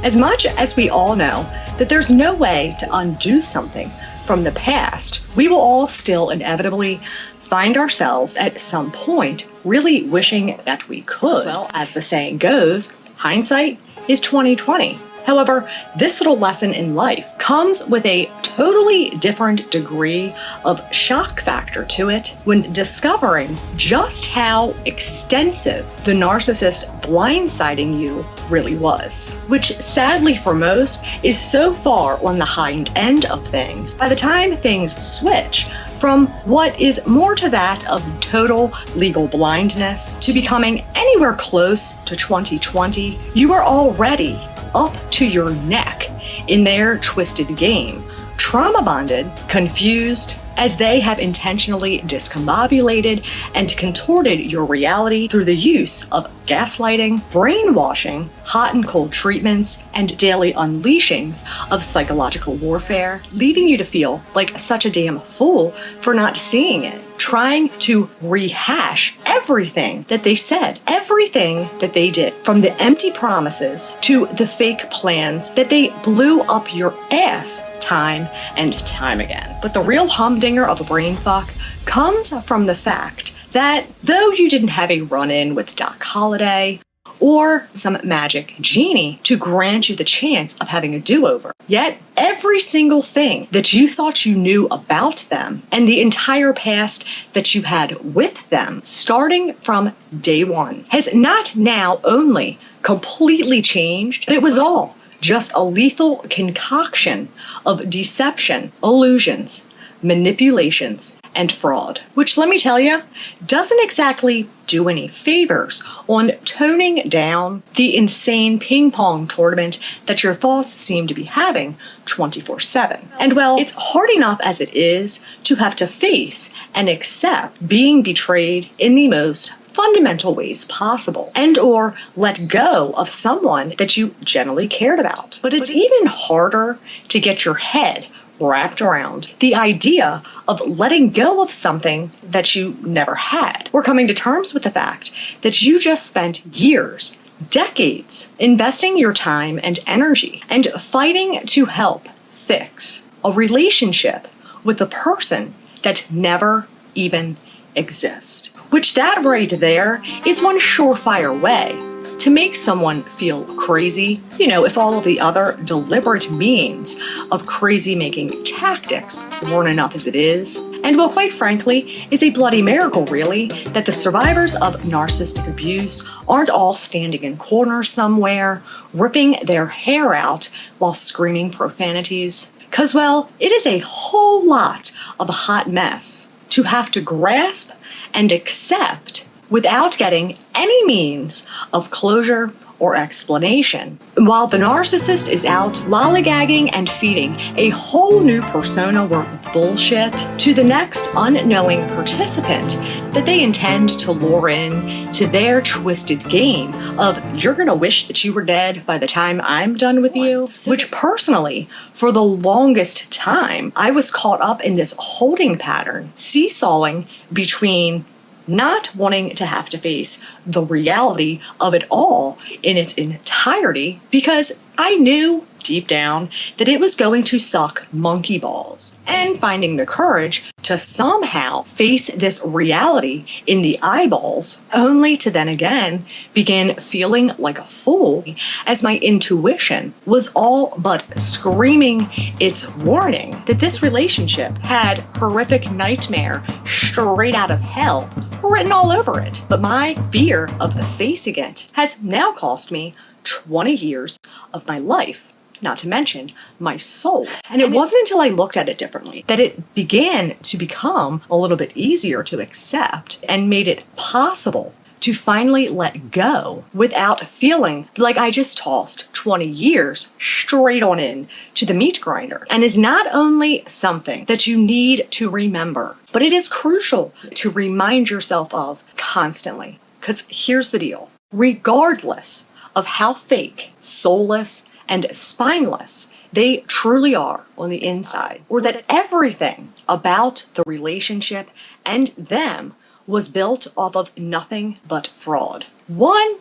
As much as we all know that there's no way to undo something from the past, we will all still inevitably find ourselves at some point really wishing that we could. Well, as the saying goes, hindsight is 20/20. However, this little lesson in life comes with a totally different degree of shock factor to it when discovering just how extensive the narcissist blindsiding you really was, which sadly for most is so far on the high end of things. By the time things switch from what is more to that of total legal blindness to becoming anywhere close to 2020, you are already up to your neck in their twisted game, trauma bonded, confused, as they have intentionally discombobulated and contorted your reality through the use of gaslighting, brainwashing, hot and cold treatments, and daily unleashings of psychological warfare, leaving you to feel like such a damn fool for not seeing it, trying to rehash everything that they said, everything that they did, from the empty promises to the fake plans that they blew up your ass time and time again. But the real humdinger of a brain fuck comes from the fact that though you didn't have a run-in with Doc Holliday or some magic genie to grant you the chance of having a do-over, yet every single thing that you thought you knew about them and the entire past that you had with them, starting from day one, has not now only completely changed, but it was all just a lethal concoction of deception, illusions, manipulations, and fraud. Which, let me tell you, doesn't exactly do any favors on toning down the insane ping pong tournament that your thoughts seem to be having 24/7. And well, it's hard enough as it is to have to face and accept being betrayed in the most fundamental ways possible, and or let go of someone that you generally cared about. But it's even harder to get your head wrapped around the idea of letting go of something that you never had, or coming to terms with the fact that you just spent years, decades, investing your time and energy and fighting to help fix a relationship with a person that never even exists. Which that right there is one surefire way to make someone feel crazy, if all of the other deliberate means of crazy-making tactics weren't enough as it is. And well, quite frankly, is a bloody miracle, really, that the survivors of narcissistic abuse aren't all standing in corners somewhere, ripping their hair out while screaming profanities. 'Cause, well, it is a whole lot of a hot mess to have to grasp and accept without getting any means of closure or explanation. While the narcissist is out lollygagging and feeding a whole new persona worth of bullshit to the next unknowing participant that they intend to lure in to their twisted game of "you're gonna wish that you were dead by the time I'm done with you," which personally, for the longest time, I was caught up in this holding pattern, seesawing between not wanting to have to face the reality of it all in its entirety, because I knew deep down that it was going to suck monkey balls, and finding the courage to somehow face this reality in the eyeballs, only to then again begin feeling like a fool as my intuition was all but screaming its warning that this relationship had horrific nightmare straight out of hell written all over it. But my fear of facing it has now cost me 20 years of my life, not to mention my soul. And it wasn't until I looked at it differently that it began to become a little bit easier to accept and made it possible to finally let go without feeling like I just tossed 20 years straight on in to the meat grinder. And is not only something that you need to remember, but it is crucial to remind yourself of constantly. Because here's the deal. Regardless of how fake, soulless, and spineless they truly are on the inside, or that everything about the relationship and them was built off of nothing but fraud. One,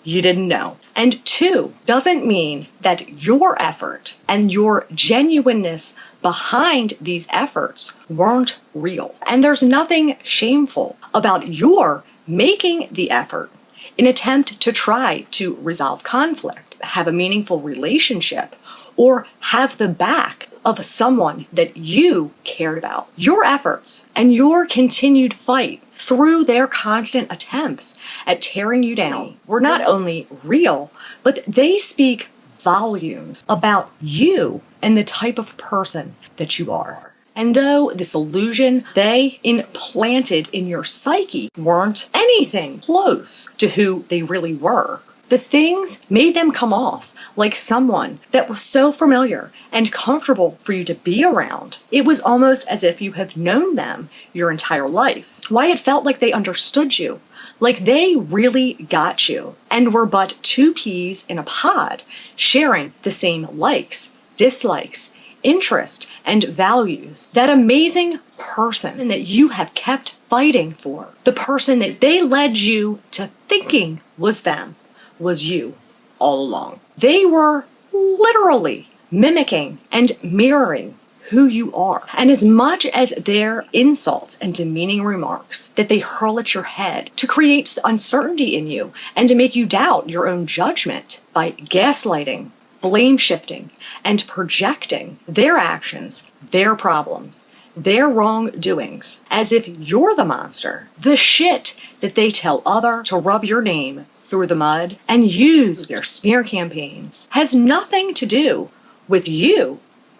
you didn't know. And 2, doesn't mean that your effort and your genuineness behind these efforts weren't real. And there's nothing shameful about your making the effort in attempt to try to resolve conflict, have a meaningful relationship, or have the back of someone that you cared about. Your efforts and your continued fight through their constant attempts at tearing you down were not only real, but they speak volumes about you and the type of person that you are. And though this illusion they implanted in your psyche weren't anything close to who they really were, the things made them come off like someone that was so familiar and comfortable for you to be around. It was almost as if you have known them your entire life. Why it felt like they understood you, like they really got you, and were but 2 peas in a pod, sharing the same likes, dislikes, interest, and values. That amazing person that you have kept fighting for, the person that they led you to thinking was them, was you all along. They were literally mimicking and mirroring who you are. And as much as their insults and demeaning remarks that they hurl at your head to create uncertainty in you and to make you doubt your own judgment by gaslighting, blame shifting, and projecting their actions, their problems, their wrongdoings, as if you're the monster, the shit that they tell others to rub your name through the mud and use their smear campaigns has nothing to do with you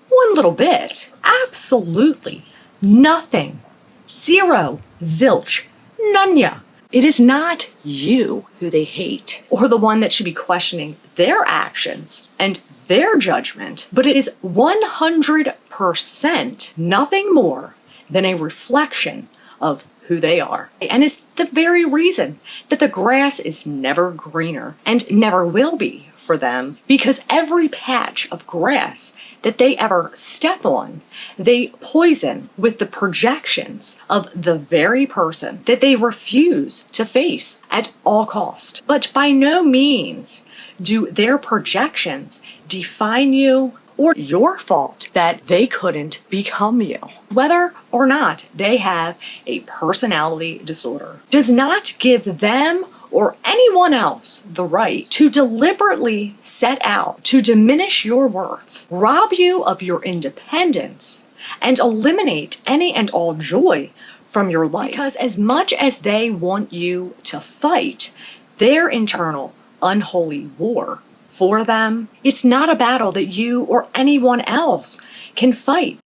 one little bit. Absolutely nothing. Zero, zilch, nunya. It is not you who they hate or the one that should be questioning their actions and their judgment, but it is 100% nothing more than a reflection of who they are. And it's the very reason that the grass is never greener and never will be for them, because every patch of grass that they ever step on, they poison with the projections of the very person that they refuse to face at all cost. But by no means do their projections define you or your fault that they couldn't become you. Whether or not they have a personality disorder does not give them or anyone else the right to deliberately set out to diminish your worth, rob you of your independence, and eliminate any and all joy from your life. Because as much as they want you to fight their internal unholy war for them, it's not a battle that you or anyone else can fight.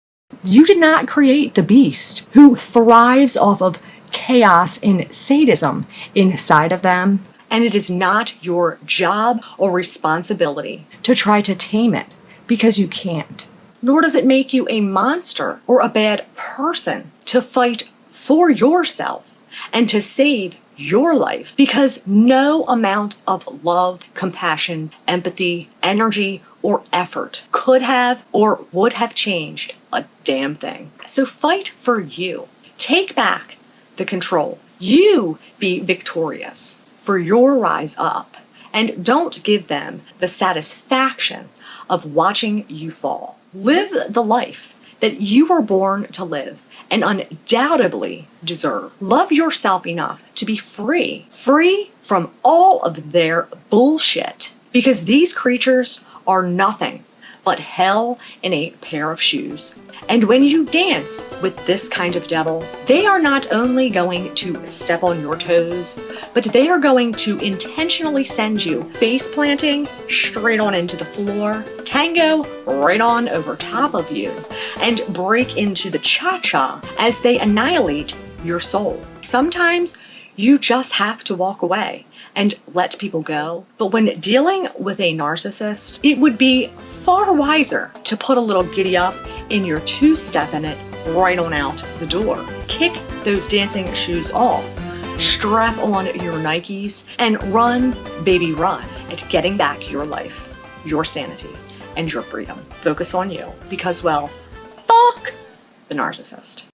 You did not create the beast who thrives off of chaos and sadism inside of them, and it is not your job or responsibility to try to tame it, because you can't. Nor does it make you a monster or a bad person to fight for yourself and to save your life, because no amount of love, compassion, empathy, energy, or effort could have or would have changed a damn thing. So fight for you. Take back the control. You be victorious for your rise up, and don't give them the satisfaction of watching you fall. Live the life that you were born to live and undoubtedly deserve. Love yourself enough to be free from all of their bullshit, because these creatures are nothing but hell in a pair of shoes. And when you dance with this kind of devil, they are not only going to step on your toes, but they are going to intentionally send you face planting straight on into the floor, tango right on over top of you, and break into the cha-cha as they annihilate your soul. Sometimes you just have to walk away and let people go. But when dealing with a narcissist, it would be far wiser to put a little giddy up in your 2-step in it right on out the door. Kick those dancing shoes off, strap on your Nikes, and run, baby, run at getting back your life, your sanity, and your freedom. Focus on you, because, well, fuck the narcissist.